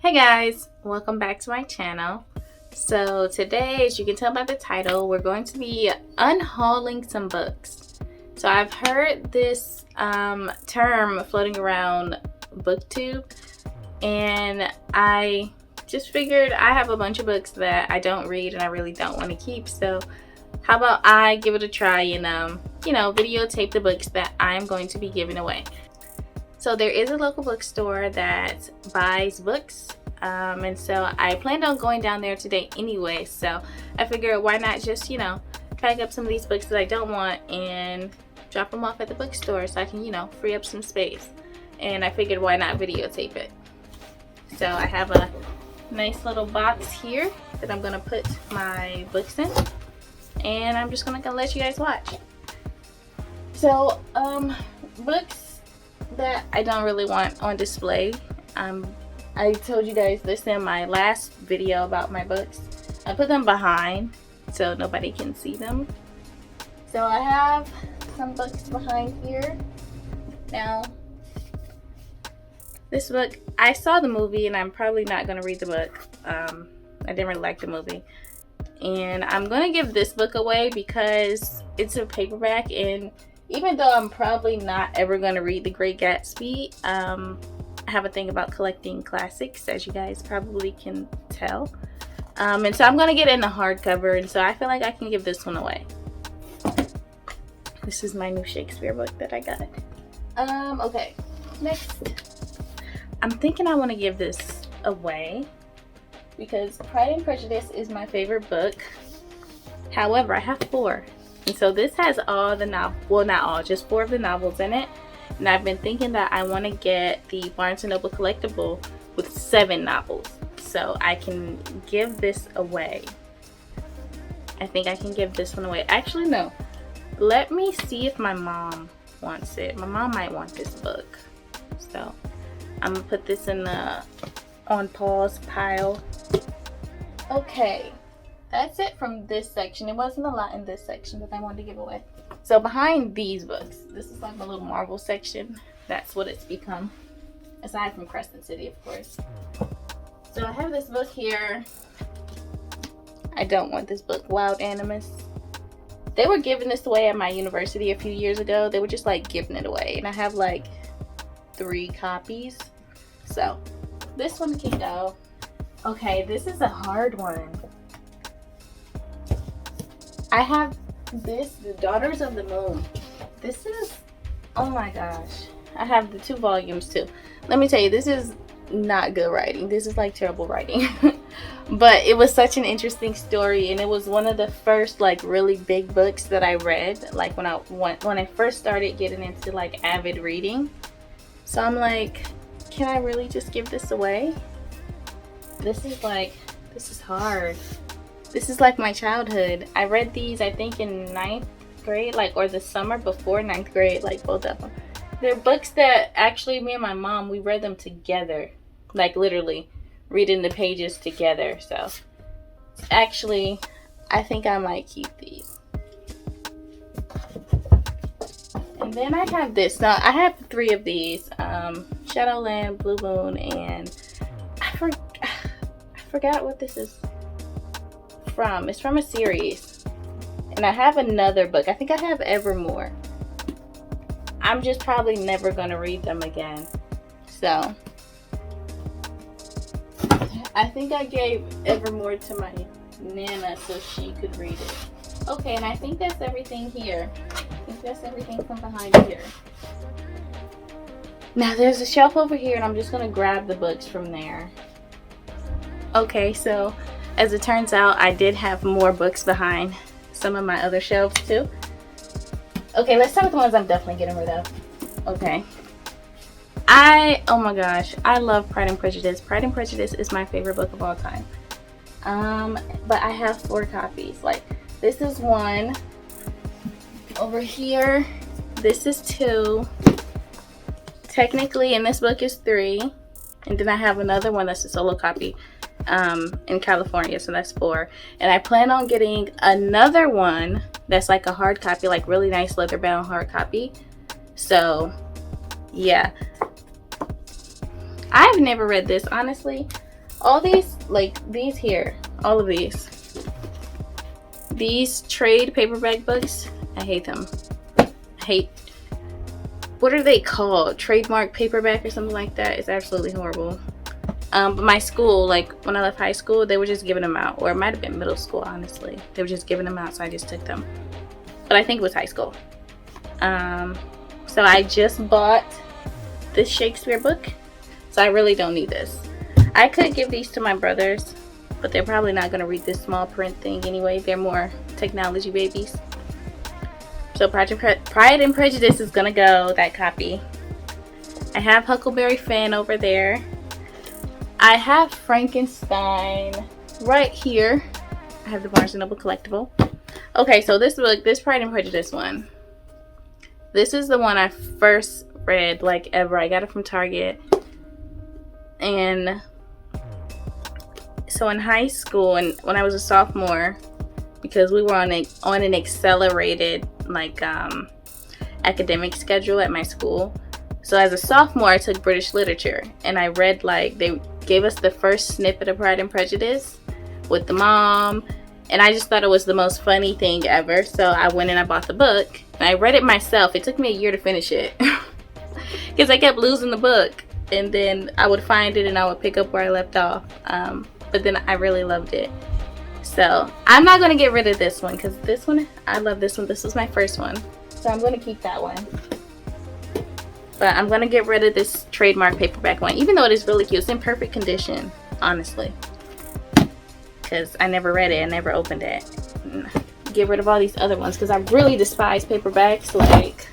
Hey guys, welcome back to my channel. So today, as you can tell by the title, we're going to be unhauling some books. So I've heard this term floating around BookTube, and I just figured I have a bunch of books that I don't read and I really don't want to keep. So how about I give it a try and videotape the books that I'm going to be giving away. So there is a local bookstore that buys books, and so I planned on going down there today anyway. So I figured why not just pack up some of these books that I don't want and drop them off at the bookstore so I can free up some space. And I figured why not videotape it. So I have a nice little box here that I'm gonna put my books in, and I'm just gonna let you guys watch. So books that I don't really want on display. I told you guys this in my last video about my books. I put them behind so nobody can see them. So I have some books behind here. Now, this book, I saw the movie and I'm probably not going to read the book. I didn't really like the movie. And I'm going to give this book away because it's a paperback, and even though I'm probably not ever going to read The Great Gatsby, I have a thing about collecting classics, as you guys probably can tell. And so I'm going to get it in the hardcover, and so I feel like I can give this one away. This is my new Shakespeare book that I got. Okay, next. I'm thinking I want to give this away because Pride and Prejudice is my favorite book. However, I have 4. And so this has all the well, not all, just 4 of the novels in it. And I've been thinking that I want to get the Barnes & Noble collectible with 7 novels. So I can give this away. I think I can give this one away. Actually, no. Let me see if my mom wants it. My mom might want this book. So I'm going to put this in the on pause pile. Okay. That's it from this section. It wasn't a lot in this section that I wanted to give away. So behind these books, this is like a little Marvel section. That's what it's become. Aside from Crescent City, of course. So I have this book here. I don't want this book, Wild Animus. They were giving this away at my university a few years ago. They were just like giving it away. And I have like 3 copies. So this one can go. Okay, this is a hard one. I have this, The Daughters of the Moon. This is, oh my gosh. I have the 2 volumes too. Let me tell you, this is not good writing. This is like terrible writing. But it was such an interesting story, and it was one of the first like really big books that I read, like when I first started getting into like avid reading. So I'm like, can I really just give this away? This is hard. This is like my childhood. I read these, I think, in 9th grade, or the summer before 9th grade, like both of them. They're books that actually me and my mom, we read them together, like literally reading the pages together. So actually, I think I might keep these. And then I have this. Now I have 3 of these, Shadowland, Blue Moon, and I forgot what this is from. It's from a series, and I have another book. I think I have Evermore. I'm just probably never gonna read them again, so I think I gave Evermore to my Nana so she could read it. Okay, and I think that's everything here. I think that's everything from behind here. Now there's a shelf over here, and I'm just gonna grab the books from there. Okay, so as it turns out, I did have more books behind some of my other shelves too. Okay, let's start with the ones I'm definitely getting rid of. Okay. Oh my gosh, I love Pride and Prejudice. Pride and Prejudice is my favorite book of all time. But I have 4 copies. Like, this is 1. Over here, this is 2. Technically, in this book is 3. And then I have another one that's a solo copy. In California, so that's 4. And I plan on getting another one that's like a hard copy, like really nice leather bound hard copy. So yeah, I've never read this, honestly. All these, like these here, all of these trade paperback books, I hate them. I hate, what are they called? Trademark paperback or something like that. It's absolutely horrible. But my school, like when I left high school, they were just giving them out, or it might have been middle school, honestly. They were just giving them out, so I just took them. But I think it was high school. So I just bought this Shakespeare book, so I really don't need this. I could give these to my brothers, but they're probably not going to read this small print thing anyway. They're more technology babies. So Pride and Prejudice is going to go, that copy. I have Huckleberry Finn over there. I have Frankenstein right here. I have the Barnes & Noble collectible. Okay, so this book, this Pride and Prejudice one, this is the one I first read, like, ever. I got it from Target. And so in high school, and when I was a sophomore, because we were on an accelerated, like, academic schedule at my school. So as a sophomore, I took British literature, and I read, like, they gave us the first snippet of Pride and Prejudice with the mom, and I just thought it was the most funny thing ever. So I went and I bought the book, and I read it myself. It took me a year to finish it because I kept losing the book, and then I would find it and I would pick up where I left off. But then I really loved it. So I'm not going to get rid of this one, because this one, I love this one. This was my first one, so I'm going to keep that one. But I'm going to get rid of this trademark paperback one, even though it is really cute. It's in perfect condition, honestly, because I never read it. I never opened it. Get rid of all these other ones, because I really despise paperbacks. Like,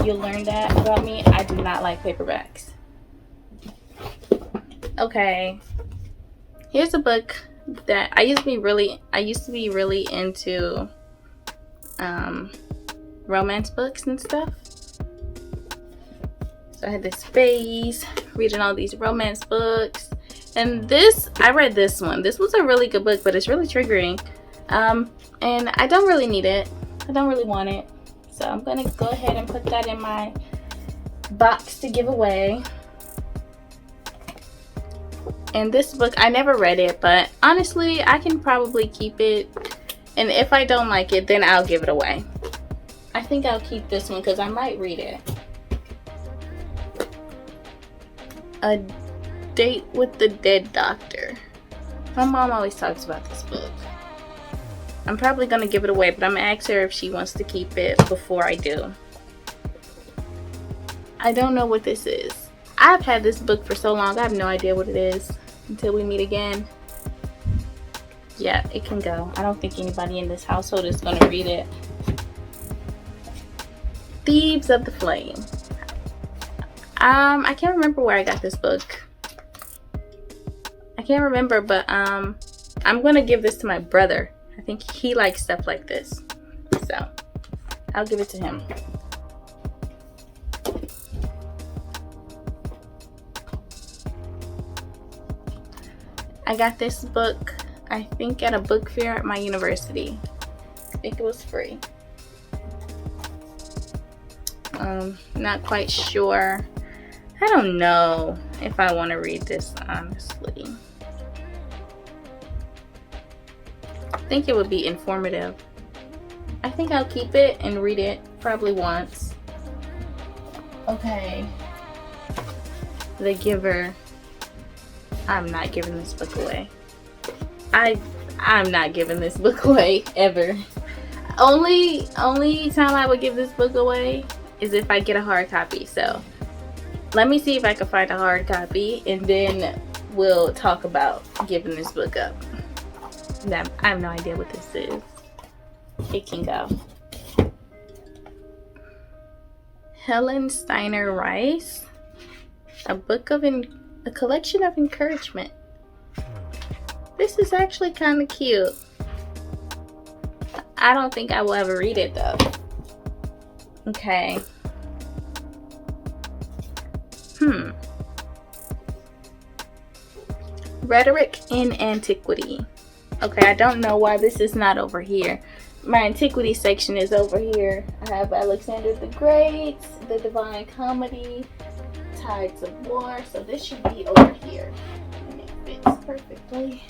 you'll learn that about me. I do not like paperbacks. Okay, here's a book that I used to be really into romance books and stuff. So I had this phase reading all these romance books, and I read this one. This was a really good book, but it's really triggering, and I don't really need it. I don't really want it, so I'm gonna go ahead and put that in my box to give away. And this book, I never read it, but honestly, I can probably keep it, and if I don't like it, then I'll give it away. I think I'll keep this one because I might read it. A Date with the Dead Doctor. My mom always talks about this book. I'm probably going to give it away, but I'm going to ask her if she wants to keep it before I do. I don't know what this is. I've had this book for so long, I have no idea what it is until we meet again. Yeah, it can go. I don't think anybody in this household is going to read it. Thieves of the Flame. I can't remember where I got this book. I can't remember, but I'm going to give this to my brother. I think he likes stuff like this. So, I'll give it to him. I got this book, I think, at a book fair at my university. I think it was free. Not quite sure. I don't know if I want to read this, honestly. I think it would be informative. I think I'll keep it and read it probably once. Okay. The Giver. I'm not giving this book away. I'm not giving this book away ever. Only time I would give this book away is if I get a hard copy. So let me see if I can find a hard copy, and then we'll talk about giving this book up. I have no idea what this is. It can go. Helen Steiner Rice. A collection of encouragement. This is actually kind of cute. I don't think I will ever read it though. Okay. Rhetoric in Antiquity. Okay, I don't know why this is not over here. My antiquity section is over here. I have Alexander the Great, the Divine Comedy, Tides of War. So this should be over here. Let me fit. this perfectly.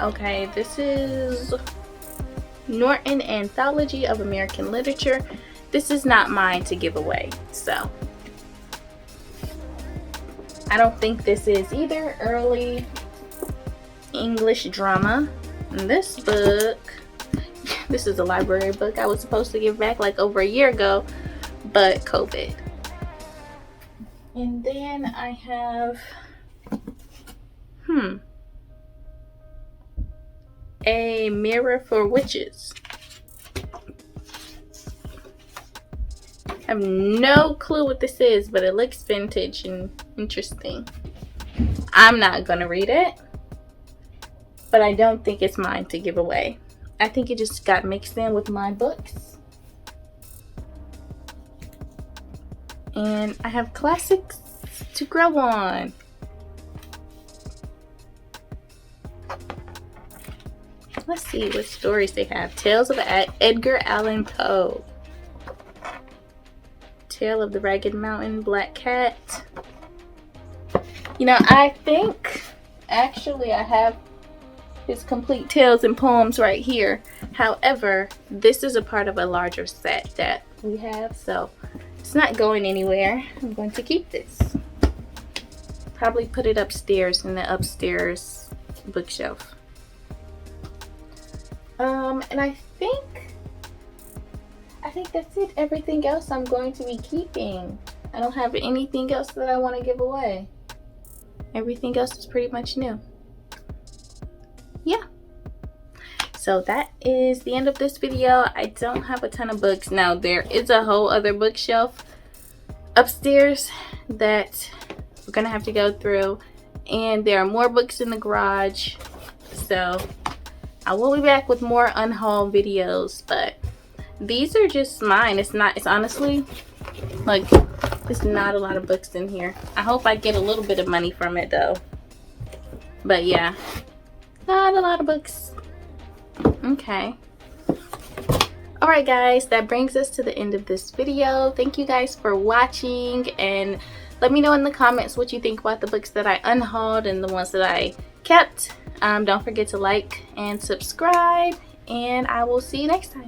Okay, this is Norton Anthology of American Literature. This is not mine to give away, so I don't think this is either. Early English drama. And this book, this is a library book I was supposed to give back like over a year ago, but COVID. And then I have A Mirror for Witches. I have no clue what this is, but it looks vintage and interesting. I'm not gonna read it, but I don't think it's mine to give away. I think it just got mixed in with my books. And I have classics to grow on. Let's see what stories they have. Tales of Edgar Allan Poe. Tale of the Ragged Mountain, Black Cat. You know, I think actually I have his complete tales and poems right here. However, this is a part of a larger set that we have, so it's not going anywhere. I'm going to keep this. Probably put it upstairs in the upstairs bookshelf. And I think that's it. Everything else I'm going to be keeping. I don't have anything else that I want to give away. Everything else is pretty much new. Yeah. So that is the end of this video. I don't have a ton of books. Now there is a whole other bookshelf upstairs that we're gonna have to go through, and there are more books in the garage. So I will be back with more unhaul videos, but these are just mine. It's honestly like there's not a lot of books in here. I hope I get a little bit of money from it though. But yeah, not a lot of books. Okay. Alright guys, that brings us to the end of this video. Thank you guys for watching, and let me know in the comments what you think about the books that I unhauled and the ones that I kept. Don't forget to like and subscribe, and I will see you next time.